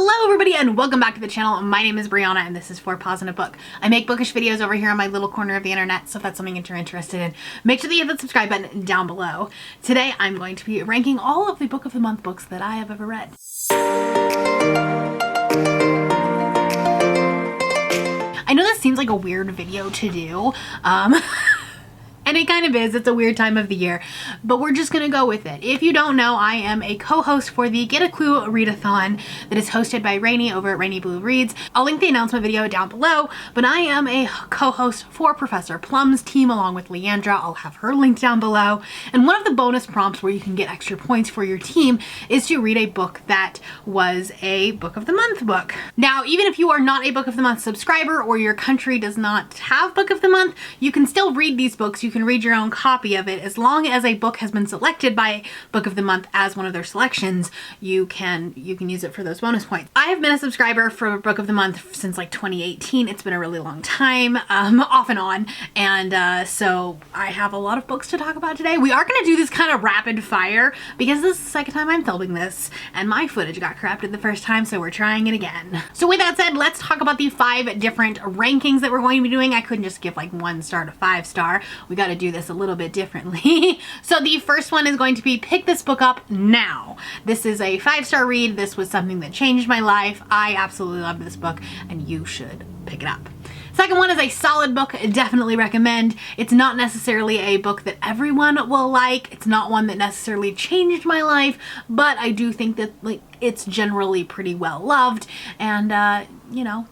Hello everybody and welcome back to the channel. My name is Brianna and this is 4 Paws in a Book. I make bookish videos over here on my little corner of the internet, so if that's something that you're interested in, make sure that you hit the subscribe button down below. Today I'm going to be ranking all of the Book of the Month books that I have ever read. I know this seems like a weird video to do, and it kind of is. It's a weird time of the year, but we're just gonna go with it. If you don't know, I am a co-host for the Get a Clue Readathon that is hosted by Rainy over at Rainy Blue Reads. I'll link the announcement video down below, but I am a co-host for Professor Plum's team along with Leandra. I'll have her linked down below. And one of the bonus prompts where you can get extra points for your team is to read a book that was a Book of the Month book. Now, even if you are not a Book of the Month subscriber or your country does not have Book of the Month, you can still read these books. You can read your own copy of it. As long as a book has been selected by Book of the Month as one of their selections, you can use it for those bonus points. I have been a subscriber for Book of the Month since like 2018. It's been a really long time, off and on, and so I have a lot of books to talk about today. We are going to do this kind of rapid fire because this is the second time I'm filming this and my footage got corrupted the first time, so we're trying it again. So with that said, let's talk about the 5 different rankings that we're going to be doing. I couldn't just give like 1 star to 5 star. We got to do this a little bit differently. So the first one is going to be pick this book up now. This is a 5-star read. This was something that changed my life. I absolutely love this book and you should pick it up. Second one is a solid book. I definitely recommend. It's not necessarily a book that everyone will like. It's not one that necessarily changed my life, but I do think that like it's generally pretty well loved, and you know,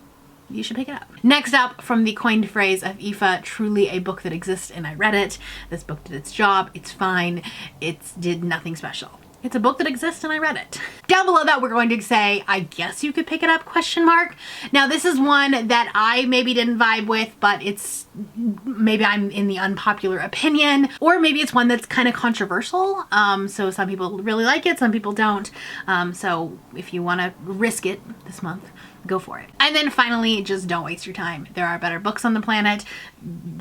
you should pick it up. Next up, from the coined phrase of Aoife, truly a book that exists and I read it. This book did its job. It's fine. It did nothing special. It's a book that exists and I read it. Down below that, we're going to say, I guess you could pick it up, question mark. Now this is one that I maybe didn't vibe with, but it's, maybe I'm in the unpopular opinion, or maybe it's one that's kind of controversial. So some people really like it, some people don't. So if you want to risk it this month, go for it. And then finally, just don't waste your time. There are better books on the planet.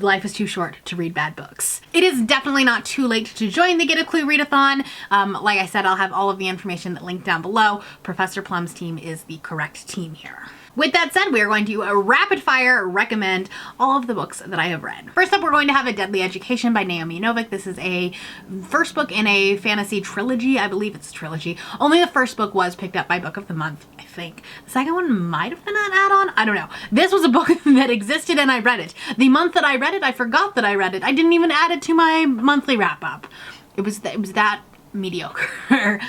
Life is too short to read bad books. It is definitely not too late to join the Get a Clue Readathon. Like I said, I'll have all of the information linked down below. Professor Plum's team is the correct team here. With that said, we are going to rapid fire recommend all of the books that I have read. First up, we're going to have A Deadly Education by Naomi Novik. This is a first book in a fantasy trilogy. I believe it's a trilogy. Only the first book was picked up by Book of the Month, I think. The second one might have been an add-on. I don't know. This was a book that existed and I read it. The month that I read it, I forgot that I read it. I didn't even add it to my monthly wrap-up. It was that mediocre.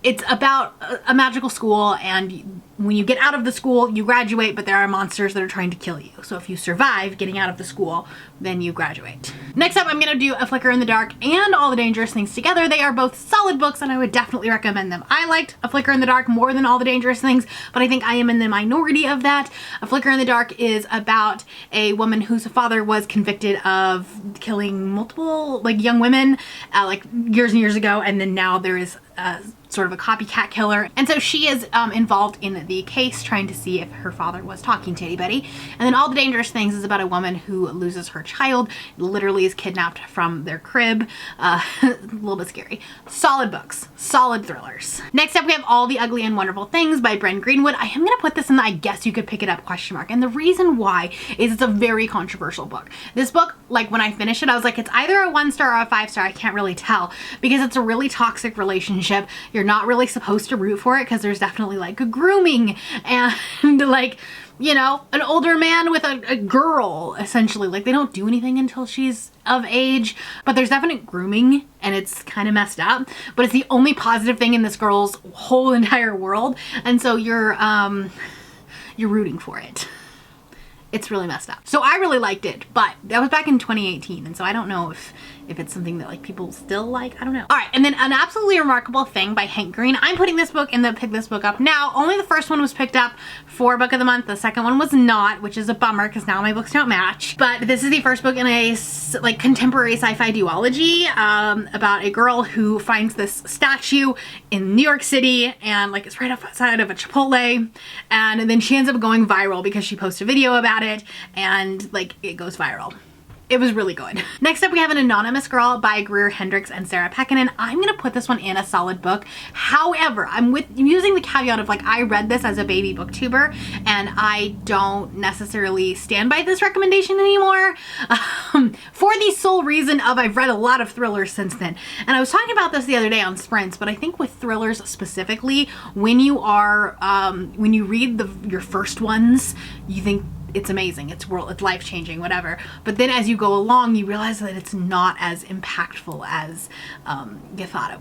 It's about a magical school, and when you get out of the school, you graduate, but there are monsters that are trying to kill you. So if you survive getting out of the school, then you graduate. Next up, I'm gonna do A Flicker in the Dark and All the Dangerous Things together. They are both solid books and I would definitely recommend them. I liked A Flicker in the Dark more than All the Dangerous Things, but I think I am in the minority of that. A Flicker in the Dark is about a woman whose father was convicted of killing multiple like young women like years and years ago, and then now there is sort of a copycat killer, and so she is involved in the case trying to see if her father was talking to anybody. And then All the Dangerous Things is about a woman who loses her child, literally is kidnapped from their crib. A little bit scary. Solid books, solid thrillers. Next up, we have All the Ugly and Wonderful Things by Bren Greenwood. I am gonna put this in the I guess you could pick it up question mark, and the reason why is it's a very controversial book. This book, like when I finished it, I was like, it's either a 1-star or a 5-star. I can't really tell because it's a really toxic relationship. You're not really supposed to root for it because there's definitely like a grooming and like, you know, an older man with a girl, essentially. Like they don't do anything until she's of age, but there's definite grooming and it's kind of messed up, but it's the only positive thing in this girl's whole entire world, and so you're rooting for it. It's really messed up. So I really liked it, but that was back in 2018, and so I don't know if it's something that like people still like. I don't know. All right, and then An Absolutely Remarkable Thing by Hank Green. I'm putting this book in the pick this book up now. Only the first one was picked up for Book of the Month. The second one was not, which is a bummer because now my books don't match. But this is the first book in a like contemporary sci-fi duology about a girl who finds this statue in New York City, and like it's right outside of a Chipotle, and then she ends up going viral because she posted a video about it, and like it goes viral. It was really good. Next up, we have An Anonymous Girl by Greer Hendricks and Sarah Pekkanen. I'm gonna put this one in a solid book. However, I'm using the caveat of like, I read this as a baby booktuber and I don't necessarily stand by this recommendation anymore for the sole reason of I've read a lot of thrillers since then. And I was talking about this the other day on Sprints, but I think with thrillers specifically, when you are, when you read your first ones, you think it's amazing, it's life-changing, whatever. But then as you go along, you realize that it's not as impactful as you thought it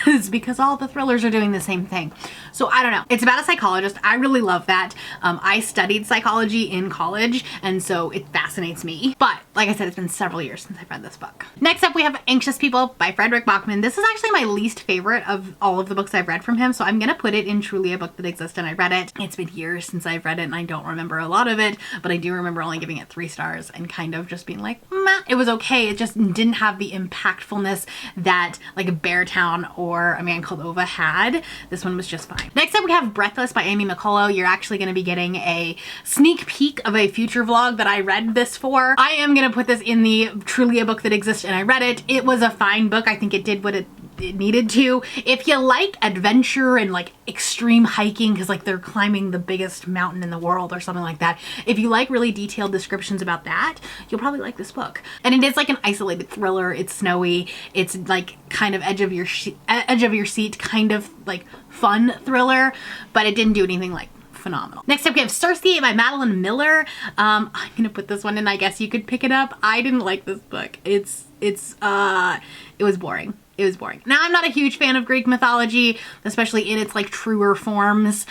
was because all the thrillers are doing the same thing. So I don't know. It's about a psychologist. I really love that. I studied psychology in college, and so it fascinates me. But like I said, it's been several years since I've read this book. Next up, we have Anxious People by Frederick Bachman. This is actually my least favorite of all of the books I've read from him, so I'm gonna put it in Truly a Book That Exists and I Read It. It's been years since I've read it, and I don't remember a lot of it, but I do remember only giving it 3 stars and kind of just being like, meh. It was okay. It just didn't have the impactfulness that like Beartown or A Man Called Ova had. This one was just fine. Next up, we have Breathless by Amy McCullough. You're actually going to be getting a sneak peek of a future vlog that I read this for. I am going to put this in the Truly a Book That Exists and I Read It. It was a fine book. I think it did what it needed to. If you like adventure and like extreme hiking, because like they're climbing the biggest mountain in the world or something like that, if you like really detailed descriptions about that, you'll probably like this book. And it is like an isolated thriller. It's snowy. It's like kind of edge of your seat kind of like fun thriller, but it didn't do anything like phenomenal. Next up, we have Cersei by Madeline Miller. I'm gonna put this one in. I guess you could pick it up. I didn't like this book. It was boring. It was boring. Now, I'm not a huge fan of Greek mythology, especially in its like truer forms.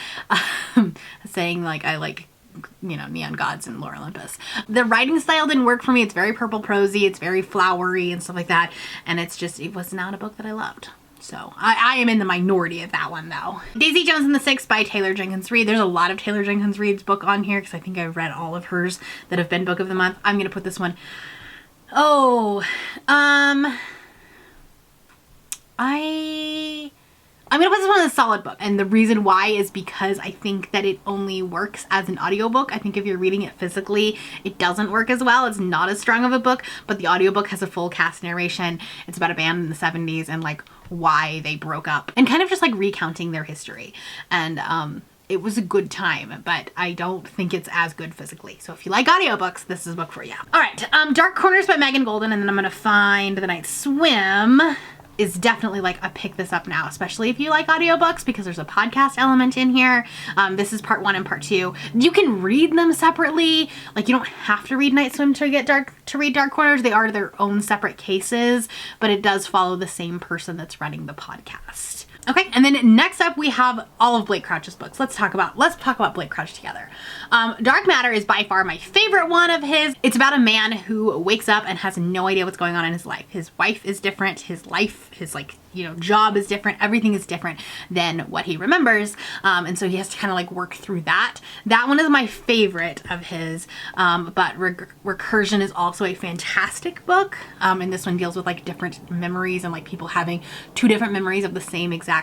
Saying like I like, you know, neon gods and Lore Olympus. The writing style didn't work for me. It's very purple prosy. It's very flowery and stuff like that. And it's just, it was not a book that I loved. So I am in the minority of that one though. Daisy Jones and the Six by Taylor Jenkins Reid. There's a lot of Taylor Jenkins Reid's book on here because I think I've read all of hers that have been book of the month. I'm gonna put this one. I'm gonna put this one in a solid book, and the reason why is because I think that it only works as an audiobook. I think if you're reading it physically, it doesn't work as well. It's not as strong of a book, but the audiobook has a full cast narration. It's about a band in the 70s and like why they broke up and kind of just like recounting their history. And it was a good time, but I don't think it's as good physically. So if you like audiobooks, this is a book for you. All right, Dark Corners by Megan Golden, and then I'm gonna find The Night Swim. Is definitely like a pick this up now, especially if you like audiobooks because there's a podcast element in here. This is part 1 and part 2. You can read them separately. Like you don't have to read Night Swim to read Dark Corners. They are their own separate cases, but it does follow the same person that's running the podcast. Okay, and then next up we have all of Blake Crouch's books. Let's talk about Blake Crouch together. Dark Matter is by far my favorite one of his. It's about a man who wakes up and has no idea what's going on in his life. His wife is different, his life, his like, you know, job is different, everything is different than what he remembers. And so he has to kind of like work through that. That one is my favorite of his, but Recursion is also a fantastic book. And this one deals with like different memories and like people having 2 different memories of the same exact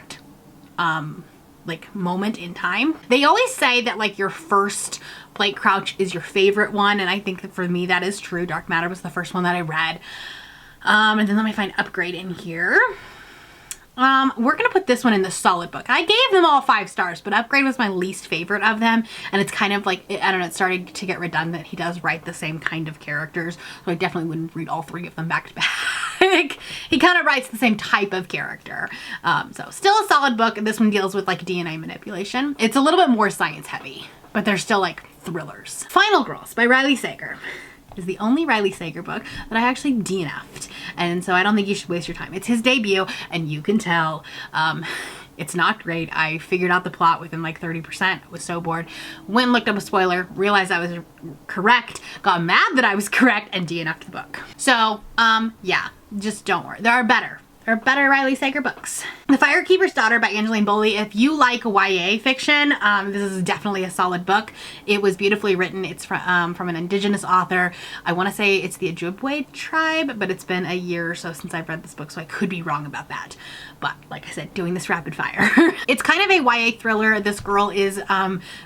like moment in time. They always say that like your first Blake Crouch is your favorite one, and I think that for me that is true. Dark Matter was the first one that I read. And then let me find Upgrade in here. We're gonna put this one in the solid book. I gave them all 5 stars, but Upgrade was my least favorite of them, and it's kind of like, I don't know, it started to get redundant. He does write the same kind of characters, so I definitely wouldn't read all 3 of them back to back. He kind of writes the same type of character. So still a solid book. This one deals with like DNA manipulation. It's a little bit more science heavy, but they're still like thrillers. Final Girls by Riley Sager is the only Riley Sager book that I actually DNF'd. And so I don't think you should waste your time. It's his debut, and you can tell it's not great. I figured out the plot within like 30%, was so bored. Went and looked up a spoiler, realized I was correct, got mad that I was correct, and DNF'd the book. So, yeah, just don't worry. There are better Riley Sager books. The Firekeeper's Daughter by Angeline Boley. If you like YA fiction, this is definitely a solid book. It was beautifully written. It's from an indigenous author. I want to say it's the Ojibwe tribe, but it's been a year or so since I've read this book, so I could be wrong about that. but like I said, doing this rapid fire. It's kind of a YA thriller. This girl is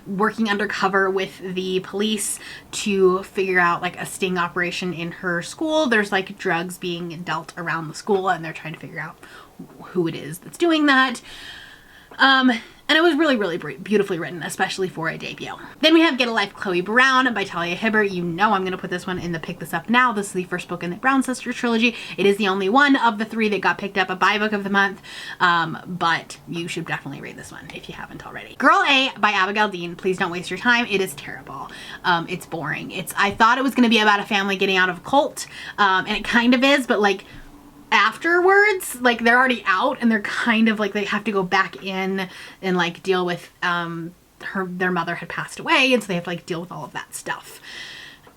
working undercover with the police to figure out like a sting operation in her school. There's like drugs being dealt around the school and they're trying to figure out who it is that's doing that. And it was really, really beautifully written, especially for a debut. Then we have Get a Life, Chloe Brown by Talia Hibbert. You know I'm going to put this one in the Pick This Up Now. This is the first book in the Brown Sisters trilogy. It is the only one of the 3 that got picked up a buy book of the month, but you should definitely read this one if you haven't already. Girl A by Abigail Dean. Please don't waste your time. It is terrible. It's boring. I thought it was going to be about a family getting out of a cult, and it kind of is, but like afterwards, like they're already out and they're kind of like they have to go back in and like deal with their mother had passed away, and so they have to like deal with all of that stuff.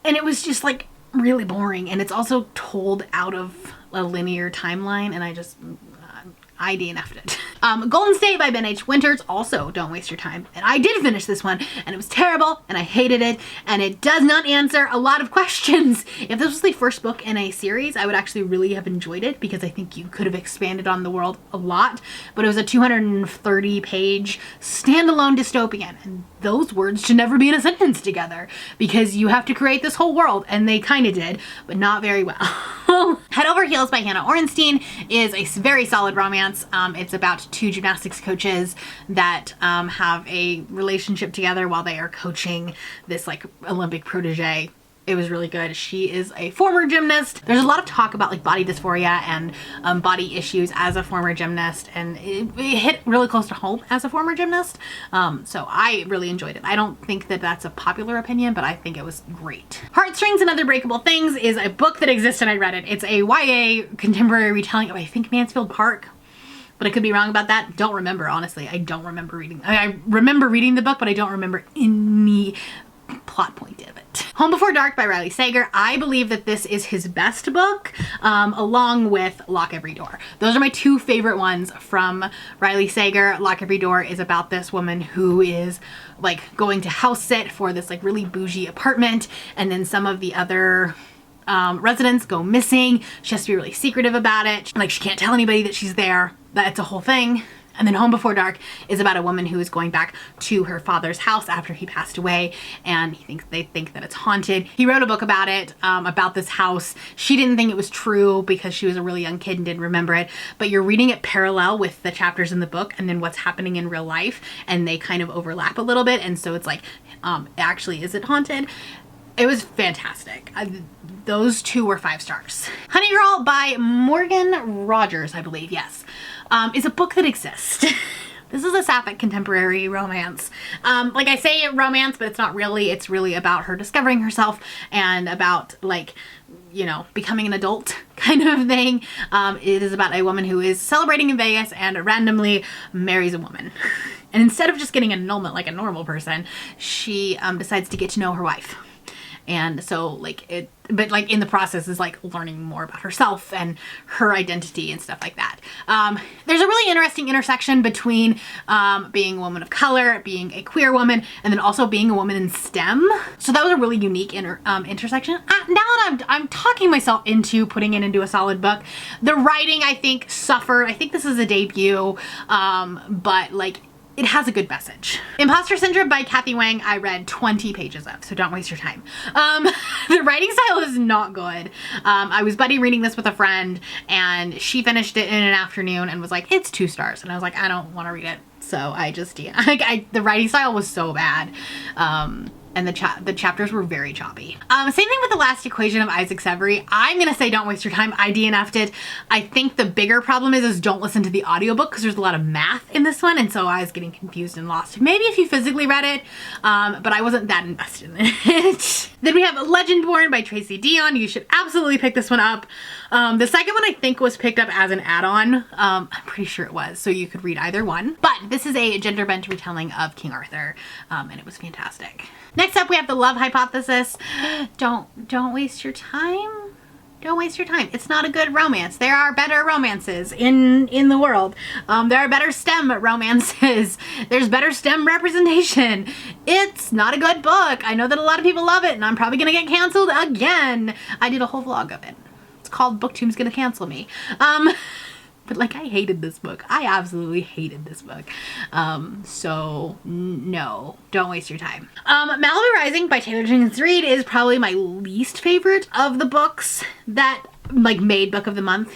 And it was just like really boring, and it's also told out of a linear timeline, and I DNF'd it. Golden State by Ben H. Winters. Also, don't waste your time. And I did finish this one, and it was terrible, and I hated it, and it does not answer a lot of questions. If this was the first book in a series, I would actually really have enjoyed it, because I think you could have expanded on the world a lot, but it was a 230-page standalone dystopian, and those words should never be in a sentence together, because you have to create this whole world, and they kind of did, but not very well. Head Over Heels by Hannah Orenstein is a very solid romance. It's about 2 gymnastics coaches that have a relationship together while they are coaching this like Olympic protege. It was really good. She is a former gymnast. There's a lot of talk about like body dysphoria and body issues as a former gymnast, and it hit really close to home as a former gymnast. So I really enjoyed it. I don't think that that's a popular opinion, but I think it was great. Heartstrings and Other Breakable Things is a book that exists and I read it. It's a YA contemporary retelling of, I think, Mansfield Park, but I could be wrong about that. Don't remember, honestly. I don't remember reading. I remember reading the book, but I don't remember any plot point of it. Home Before Dark by Riley Sager. I believe that this is his best book, along with Lock Every Door. Those are my 2 favorite ones from Riley Sager. Lock Every Door is about this woman who is like going to house sit for this like really bougie apartment, and then some of the other residents go missing. She has to be really secretive about it. Like she can't tell anybody that she's there. That's a whole thing. And then Home Before Dark is about a woman who is going back to her father's house after he passed away, and they think that it's haunted. He wrote a book about it, about this house. She didn't think it was true because she was a really young kid and didn't remember it, but you're reading it parallel with the chapters in the book and then what's happening in real life, and they kind of overlap a little bit, and so it's like, actually, is it haunted? It was fantastic. Those 2 were 5 stars. Honey Girl by Morgan Rogers, I believe, yes. Is a book that exists. This is a sapphic contemporary romance. Like I say romance, but it's not really. It's really about her discovering herself and about like, you know, becoming an adult kind of thing. It is about a woman who is celebrating in Vegas and randomly marries a woman. And instead of just getting an annulment like a normal person, she decides to get to know her wife. And so like but like in the process is like learning more about herself and her identity and stuff like that. There's a really interesting intersection between being a woman of color, being a queer woman, and then also being a woman in STEM. So that was a really unique intersection. Now that I'm talking myself into putting it into a solid book, the writing I think suffered. I think this is a debut, but like it has a good message. Imposter Syndrome by Kathy Wang, I read 20 pages of, so don't waste your time. The writing style is not good. I was buddy reading this with a friend, and she finished it in an afternoon and was like, it's 2 stars. And I was like, I don't want to read it. So I just, yeah, the writing style was so bad. And the chapters were very choppy. Same thing with The Last Equation of Isaac Severy. I'm gonna say don't waste your time. I DNF'd it. I think the bigger problem is don't listen to the audiobook because there's a lot of math in this one, and so I was getting confused and lost. Maybe if you physically read it, but I wasn't that invested in it. Then we have Legendborn by Tracy Dion. You should absolutely pick this one up. The second one I think was picked up as an add-on. I'm pretty sure it was, so you could read either one. But this is a gender-bent retelling of King Arthur, and it was fantastic. Next up, we have The Love Hypothesis. Don't waste your time. Don't waste your time. It's not a good romance. There are better romances in the world. There are better STEM romances. There's better STEM representation. It's not a good book. I know that a lot of people love it, and I'm probably gonna get canceled again. I did a whole vlog of it. It's called Booktube's Gonna Cancel Me. But like, I hated this book. I absolutely hated this book. So no, don't waste your time. Malibu Rising by Taylor Jenkins Reid is probably my least favorite of the books that like made book of the month.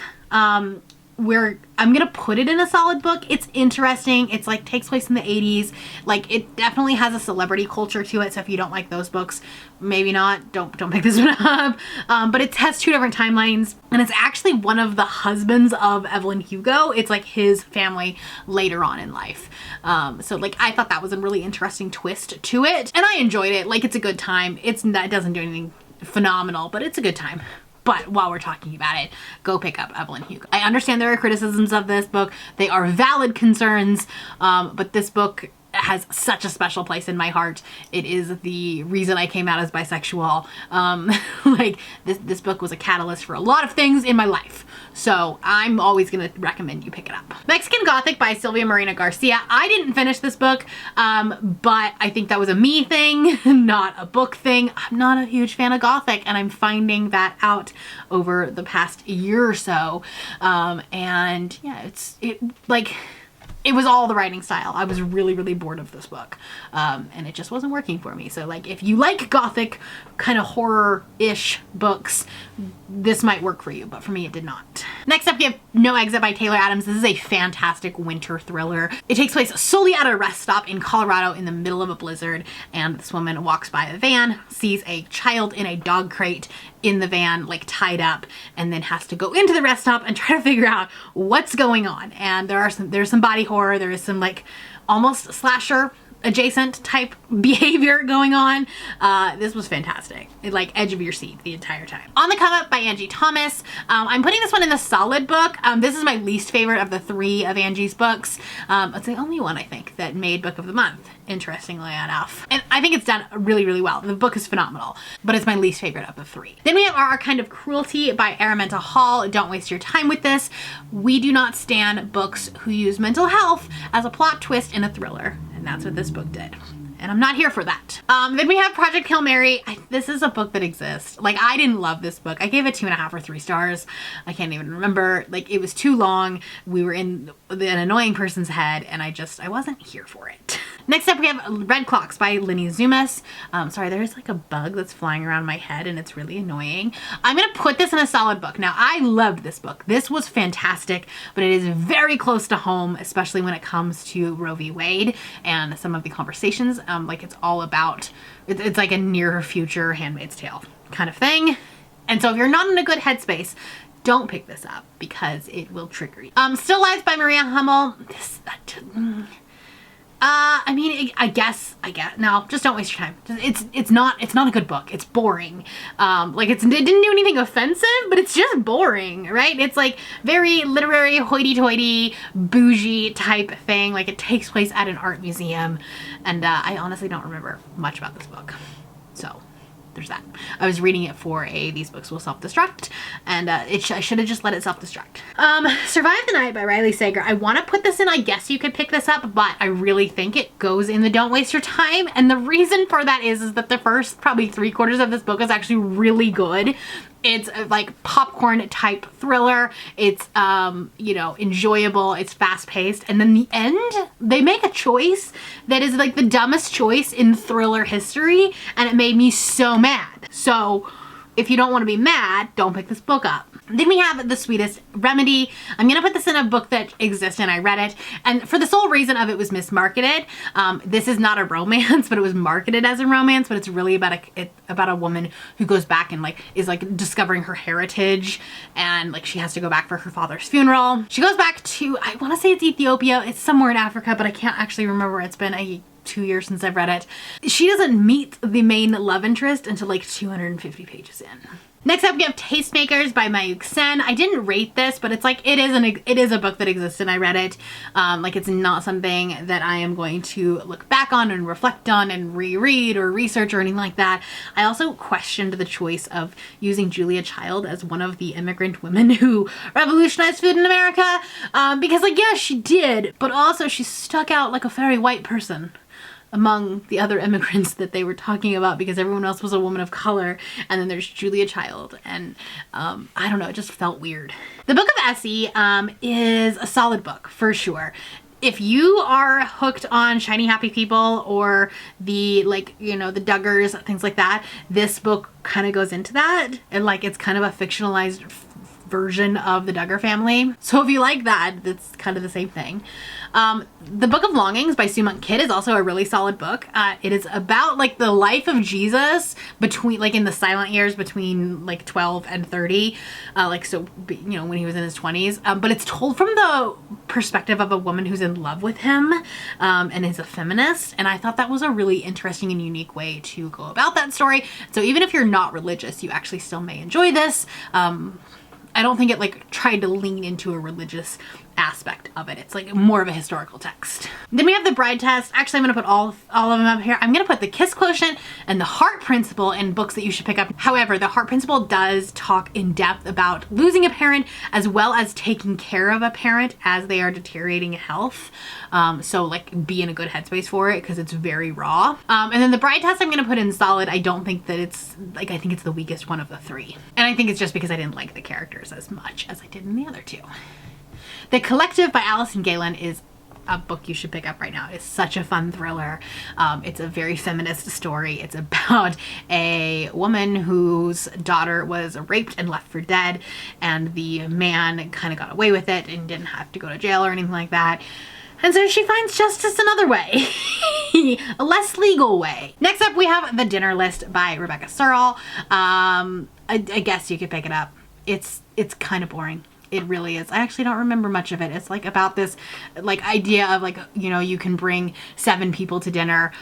Where I'm gonna put it in a solid book. It's interesting. It's like takes place in the 80s. Like, it definitely has a celebrity culture to it. So if you don't like those books, maybe not. Don't pick this one up. But it has two different timelines, and it's actually one of the husbands of Evelyn Hugo. It's like his family later on in life. So like, I thought that was a really interesting twist to it, and I enjoyed it. Like, it's a good time. It doesn't do anything phenomenal, but it's a good time. But while we're talking about it, go pick up Evelyn Hugo. I understand there are criticisms of this book. They are valid concerns, but this book has such a special place in my heart. It is the reason I came out as bisexual. Like, this book was a catalyst for a lot of things in my life. So I'm always going to recommend you pick it up. Mexican Gothic by Sylvia Marina Garcia. I didn't finish this book, but I think that was a me thing, not a book thing. I'm not a huge fan of Gothic, and I'm finding that out over the past year or so. And yeah, it was all the writing style. I was really, really bored of this book. And it just wasn't working for me. So like, if you like Gothic kind of horror-ish books, this might work for you, but for me it did not. Next up, we have No Exit by Taylor Adams. This is a fantastic winter thriller. It takes place solely at a rest stop in Colorado in the middle of a blizzard, and this woman walks by a van, sees a child in a dog crate in the van, like tied up, and then has to go into the rest stop and try to figure out what's going on. And there's some body horror, there is some like almost slasher adjacent type behavior going on. This was fantastic. It, like, edge of your seat the entire time. On the Come Up by Angie Thomas. I'm putting this one in the solid book. This is my least favorite of the three of Angie's books. It's the only one I think that made book of the month, interestingly enough. And I think it's done really, really well. The book is phenomenal, but it's my least favorite of the three. Then we have Our Kind of Cruelty by Araminta Hall. Don't waste your time with this. We do not stand books who use mental health as a plot twist in a thriller. And that's what this book did. And I'm not here for that. Then we have Project Hail Mary. This is a book that exists. Like, I didn't love this book. I gave it 2.5 or 3 stars. I can't even remember. Like, it was too long. We were in an annoying person's head, and I wasn't here for it. Next up, we have Red Clocks by Linny Zumas. Sorry, there's like a bug that's flying around my head, and it's really annoying. I'm gonna put this in a solid book. Now, I loved this book. This was fantastic, but it is very close to home, especially when it comes to Roe v. Wade and some of the conversations. Like, it's all about, it's like a near future Handmaid's Tale kind of thing. And so if you're not in a good headspace, don't pick this up because it will trigger you. Still Lives by Maria Hummel. I mean, I guess, no, just don't waste your time. It's not a good book. It's boring. Like, it didn't do anything offensive, but it's just boring, right? It's like very literary, hoity-toity, bougie type thing. Like, it takes place at an art museum, and I honestly don't remember much about this book. So there's that. I was reading it for These Books Will Self-Destruct, and I should have just let it self-destruct. Survive the Night by Riley Sager. I want to put this in. I guess you could pick this up, but I really think it goes in the don't waste your time. And the reason for that is that the first probably 3/4 of this book is actually really good. It's like popcorn type thriller. It's, you know, enjoyable. It's fast paced. And then the end, they make a choice that is like the dumbest choice in thriller history. And it made me so mad. So if you don't want to be mad, don't pick this book up. Then we have The Sweetest Remedy. I'm going to put this in a book that exists, and I read it. And for the sole reason of it was mismarketed. This is not a romance, but it was marketed as a romance, but it's really about a woman who goes back and like is like discovering her heritage, and like she has to go back for her father's funeral. She goes back to, I want to say it's Ethiopia. It's somewhere in Africa, but I can't actually remember. It's been 2 years since I've read it. She doesn't meet the main love interest until like 250 pages in. Next up, we have Tastemakers by Mayuk Sen. I didn't rate this, but it's like, it is a book that exists and I read it. Like, it's not something that I am going to look back on and reflect on and reread or research or anything like that. I also questioned the choice of using Julia Child as one of the immigrant women who revolutionized food in America. Because like, yeah, she did, but also she stuck out like a very white person. among the other immigrants that they were talking about, because everyone else was a woman of color, and then there's Julia Child, and I don't know, it just felt weird. The Book of Essie is a solid book for sure. If you are hooked on shiny happy people or the, like, you know, the Duggars, things like that, this book kind of goes into that, and like it's kind of a fictionalized version of the Duggar family. So if you like that, that's kind of the same thing. The Book of Longings by Sue Monk Kidd is also a really solid book. It is about like the life of Jesus between, like, in the silent years between like 12 and 30, like, so, you know, when he was in his 20s, but it's told from the perspective of a woman who's in love with him, and is a feminist, and I thought that was a really interesting and unique way to go about that story. So even if you're not religious, you actually still may enjoy this. I don't think it like tried to lean into a religious aspect of it. It's like more of a historical text. Then we have The Bride Test. Actually, I'm going to put all of them up here. I'm going to put The Kiss Quotient and The Heart Principle in books that you should pick up. However, The Heart Principle does talk in depth about losing a parent as well as taking care of a parent as they are deteriorating in health. So like be in a good headspace for it because it's very raw. And then The Bride Test I'm going to put in solid. I don't think that it's like, I think it's the weakest one of the three. And I think it's just because I didn't like the characters as much as I did in the other two. The Collective by Allison Galen is a book you should pick up right now. It's such a fun thriller. It's a very feminist story. It's about a woman whose daughter was raped and left for dead, and the man kind of got away with it and didn't have to go to jail or anything like that. And so she finds justice another way, a less legal way. Next up, we have The Dinner List by Rebecca Searle. I guess you could pick it up. It's kind of boring. It really is. I actually don't remember much of it. It's like about this like idea of like, you know, you can bring 7 people to dinner,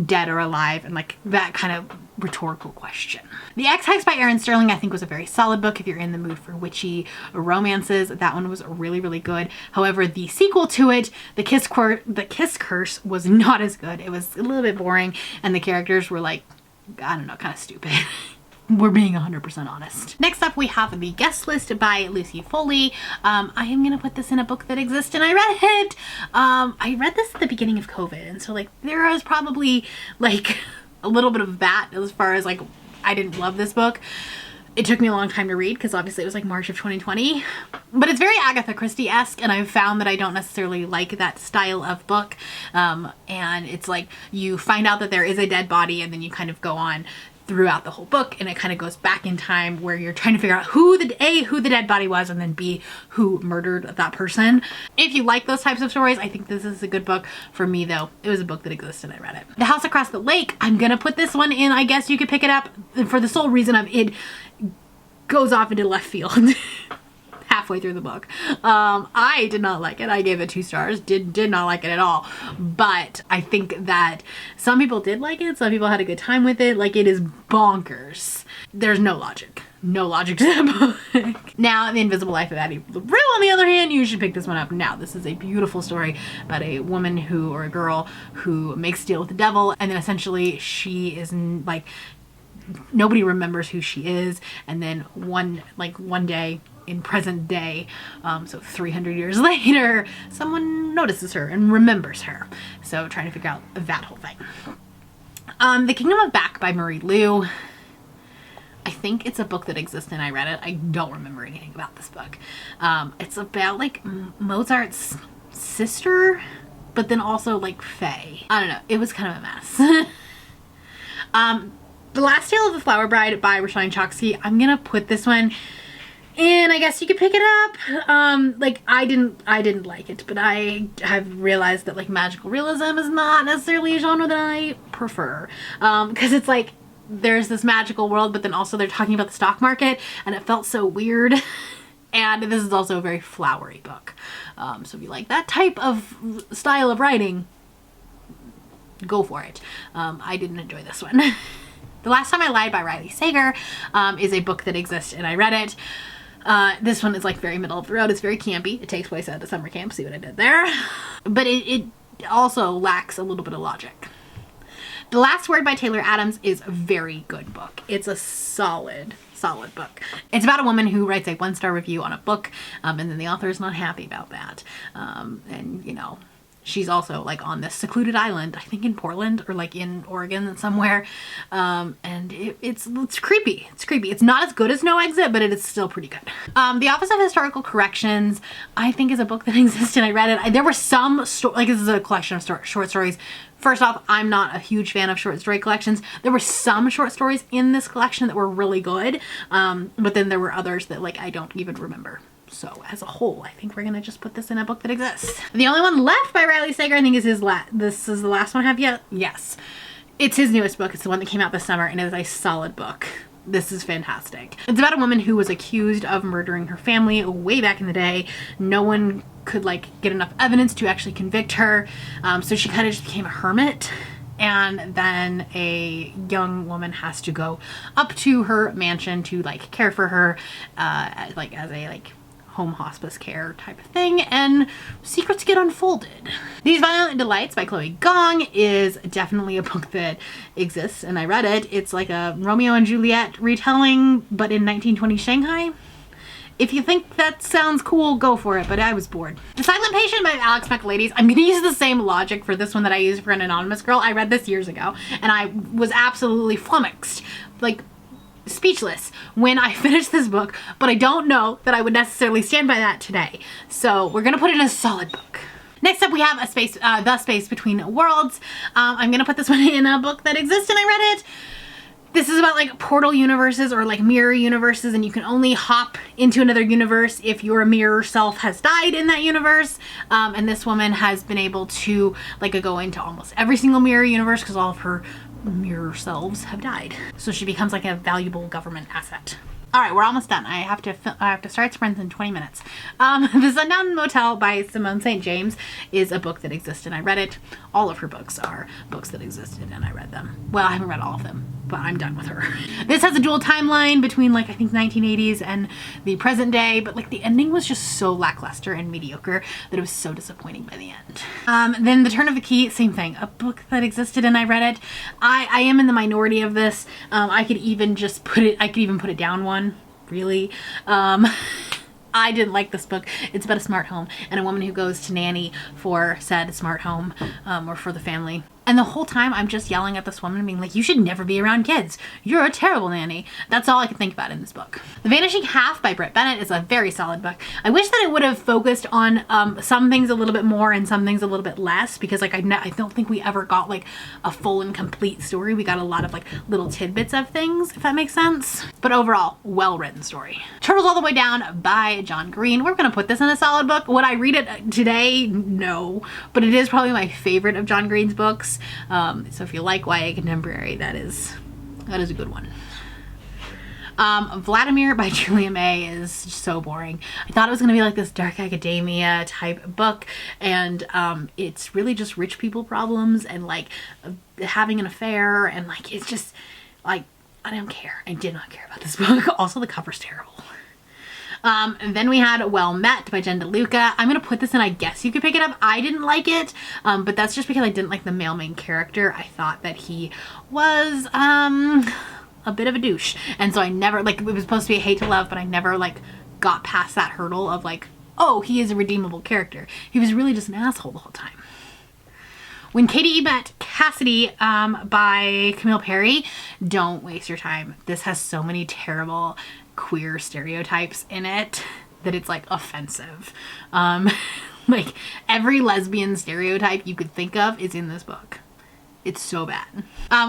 dead or alive, and like that kind of rhetorical question. The Ex-Hex by Erin Sterling I think was a very solid book if you're in the mood for witchy romances. That one was really, really good. However, the sequel to it, The Kiss Curse, was not as good. It was a little bit boring, and the characters were like, I don't know, kind of stupid. We're being 100% honest. Next up, we have The Guest List by Lucy Foley. I am gonna put this in a book that exists, and I read it. I read this at the beginning of COVID, and so like there was probably like a little bit of that as far as like I didn't love this book. It took me a long time to read because obviously it was like March of 2020, but it's very Agatha Christie-esque, and I've found that I don't necessarily like that style of book. And it's like you find out that there is a dead body, and then you kind of go on throughout the whole book, and it kind of goes back in time where you're trying to figure out who the dead body was, and then B, who murdered that person. If you like those types of stories, I think this is a good book. For me though, it was a book that existed, I read it. The House Across the Lake, I'm gonna put this one in. I guess you could pick it up for the sole reason of it goes off into left field. Halfway through the book. I did not like it. I gave it 2 stars. Did not like it at all. But I think that some people did like it. Some people had a good time with it. Like, it is bonkers. There's no logic. No logic to that book. Now, The Invisible Life of Addie LaRue, on the other hand, you should pick this one up now. This is a beautiful story about a woman who, or a girl, who makes a deal with the devil, and then essentially she is like, nobody remembers who she is, and then one day in present day, so 300 years later, someone notices her and remembers her. So trying to figure out that whole thing. The Kingdom of Back by Marie Lu. I think it's a book that exists and I read it. I don't remember anything about this book. It's about like Mozart's sister, but then also like Faye. I don't know. It was kind of a mess. The Last Tale of the Flower Bride by Rashawn Choksky. I'm gonna put this one, and I guess you could pick it up. Like I didn't like it, but I have realized that like magical realism is not necessarily a genre that I prefer. Because it's like there's this magical world, but then also they're talking about the stock market, and it felt so weird. And this is also a very flowery book. So if you like that type of style of writing, go for it. I didn't enjoy this one. The Last Time I Lied by Riley Sager is a book that exists, and I read it. This one is like very middle of the road. It's very campy. It takes place at a summer camp. See what I did there? But it also lacks a little bit of logic. The Last Word by Taylor Adams is a very good book. It's a solid book. It's about a woman who writes a 1-star review on a book, and then the author is not happy about that. And you know, she's also like on this secluded island, I think in Portland or like in Oregon somewhere. And it's creepy. It's creepy. It's not as good as No Exit, but it is still pretty good. The Office of Historical Corrections, I think, is a book that existed. I read it. There were some, like, this is a collection of short stories. First off, I'm not a huge fan of short story collections. There were some short stories in this collection that were really good. But then there were others that, like, I don't even remember. So as a whole, I think we're gonna just put this in a book that exists. The only one left by Riley Sager, I think, is his this is the last one I have yet. Yes. It's his newest book. It's the one that came out this summer, and it is a solid book. This is fantastic. It's about a woman who was accused of murdering her family way back in the day. No one could like get enough evidence to actually convict her. So she kind of just became a hermit. And then a young woman has to go up to her mansion to like care for her, like as a like home hospice care type of thing, and secrets get unfolded. These Violent Delights by Chloe Gong is definitely a book that exists, and I read it. It's like a Romeo and Juliet retelling, but in 1920 Shanghai. If you think that sounds cool, go for it, but I was bored. The Silent Patient by Alex Michaelides. I'm gonna use the same logic for this one that I used for An Anonymous Girl. I read this years ago, and I was absolutely flummoxed. Like, speechless when I finished this book, but I don't know that I would necessarily stand by that today. So we're gonna put it in a solid book. Next up we have The Space Between Worlds. I'm gonna put this one in a book that exists, and I read it. This is about like portal universes or like mirror universes, and you can only hop into another universe if your mirror self has died in that universe. And this woman has been able to like go into almost every single mirror universe because all of her mirror selves have died. So she becomes like a valuable government asset. All right, we're almost done. I have to start sprints in 20 minutes. The Sundown Motel by Simone St. James is a book that exists, and I read it. All of her books are books that existed, and I read them. Well, I haven't read all of them, but I'm done with her. This has a dual timeline between like I think 1980s and the present day, but like the ending was just so lackluster and mediocre that it was so disappointing by the end. Then The Turn of the Key, same thing, a book that existed, and I read it. I am in the minority of this. I could even put it down one. Really. I didn't like this book. It's about a smart home and a woman who goes to nanny for said smart home, or for the family. And the whole time I'm just yelling at this woman being like, you should never be around kids. You're a terrible nanny. That's all I could think about in this book. The Vanishing Half by Britt Bennett is a very solid book. I wish that it would have focused on some things a little bit more and some things a little bit less, because like I don't think we ever got like a full and complete story. We got a lot of like little tidbits of things, if that makes sense. But overall, well-written story. Turtles All the Way Down by John Green. We're gonna put this in a solid book. Would I read it today? No. But it is probably my favorite of John Green's books. So if you like YA contemporary, that is a good one. Vladimir by Julia May is so boring. I thought it was gonna be like this dark academia type book, and it's really just rich people problems and like having an affair, and like it's just like I don't care. I did not care about this book. Also, the cover's terrible. And then we had Well Met by Jen DeLuca. I'm gonna put this in, I guess you could pick it up. I didn't like it, but that's just because I didn't like the male main character. I thought that he was a bit of a douche, and so I never, like, it was supposed to be a hate to love, but I never like got past that hurdle of like, oh, he is a redeemable character. He was really just an asshole the whole time. When Katie Met Cassidy by Camille Perry. Don't waste your time. This has so many terrible queer stereotypes in it that it's like offensive. Like every lesbian stereotype you could think of is in this book. It's so bad.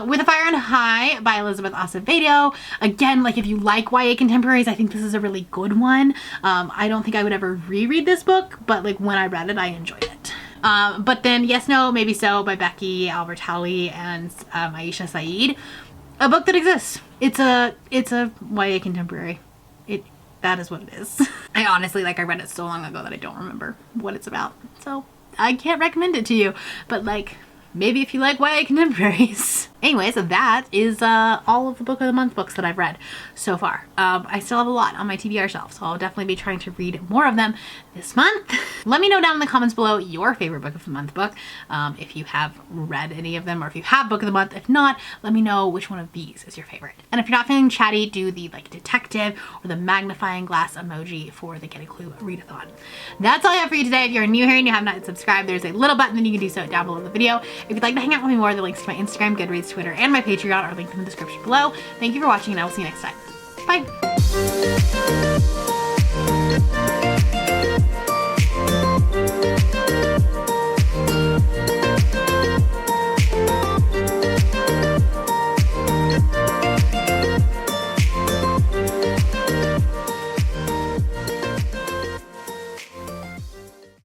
With a Fire and High by Elizabeth Acevedo. Again, like if you like YA contemporaries, I think this is a really good one. I don't think I would ever reread this book, but like when I read it, I enjoyed it. But then Yes, No, Maybe So by Becky Albertalli and Aisha Saeed. A book that exists. It's a YA contemporary. That is what it is. I honestly, like, I read it so long ago that I don't remember what it's about. So I can't recommend it to you, but like, Maybe if you like YA contemporaries. Anyways, that is all of the Book of the Month books that I've read so far. I still have a lot on my TBR shelf, so I'll definitely be trying to read more of them this month. Let me know down in the comments below your favorite Book of the Month book, if you have read any of them, or if you have Book of the Month. If not, let me know which one of these is your favorite. And if you're not feeling chatty, do the like detective or the magnifying glass emoji for the Get a Clue Readathon. That's all I have for you today. If you're new here and you have not subscribed, there's a little button that you can do so down below the video. If you'd like to hang out with me more, the links to my Instagram, Goodreads, Twitter, and my Patreon are linked in the description below. Thank you for watching, and I will see you next time. Bye!